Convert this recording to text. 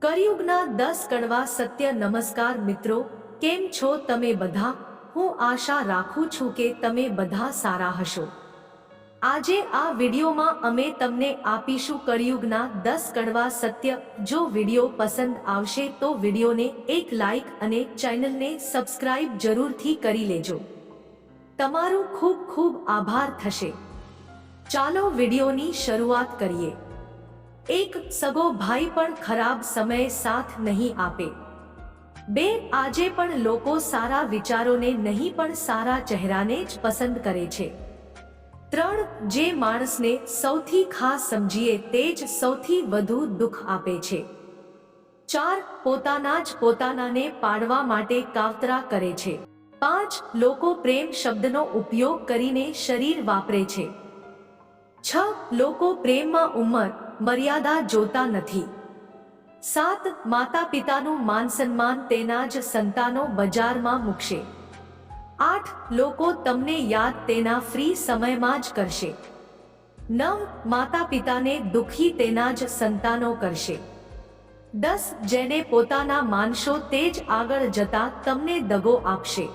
કળિયુગના 10 કડવા સત્ય. નમસ્કાર મિત્રો, કેમ છો તમે બધા? હું આશા રાખું છું કે તમે બધા સારા હશો. આજે આ વિડીયોમાં અમે તમને આપીશું કળિયુગના 10 કડવા સત્ય. જો વિડીયો પસંદ આવશે તો વિડીયોને એક લાઈક અને ચેનલને સબસ્ક્રાઇબ જરૂરથી કરી લેજો. તમારું ખૂબ ખૂબ આભાર થશે. ચાલો વિડીયોની શરૂઆત કરીએ. એક સગો ભાઈ પણ ખરાબ સમયે સાથ નહીં આપે. 2 આજે પણ લોકો સારા વિચારોને નહીં પણ સારા ચહેરાને જ પસંદ કરે છે. 3 જે માણસને સૌથી ખાસ સમજીએ તે જ સૌથી વધુ દુઃખ આપે છે. 4 પોતાના જ પોતાનાને પાડવા માટે કાવતરા કરે છે. 5 લોકો પ્રેમ શબ્દનો ઉપયોગ કરીને શરીર વાપરે છે. 6 લોકો પ્રેમમાં ઉંમર મર્યાદા જોતા નથી. 7 માતા પિતાનું માન સન્માન તેના જ સંતાનો બજારમાં મૂકશે. 8 લોકો તમને યાદ તેના ફ્રી સમયમાં જ કરશે. 9 માતા પિતાને દુખી તેના જ સંતાનો કરશે. 10 જેને પોતાના માનશો તે જ આગળ જતા તમને દગો આપશે.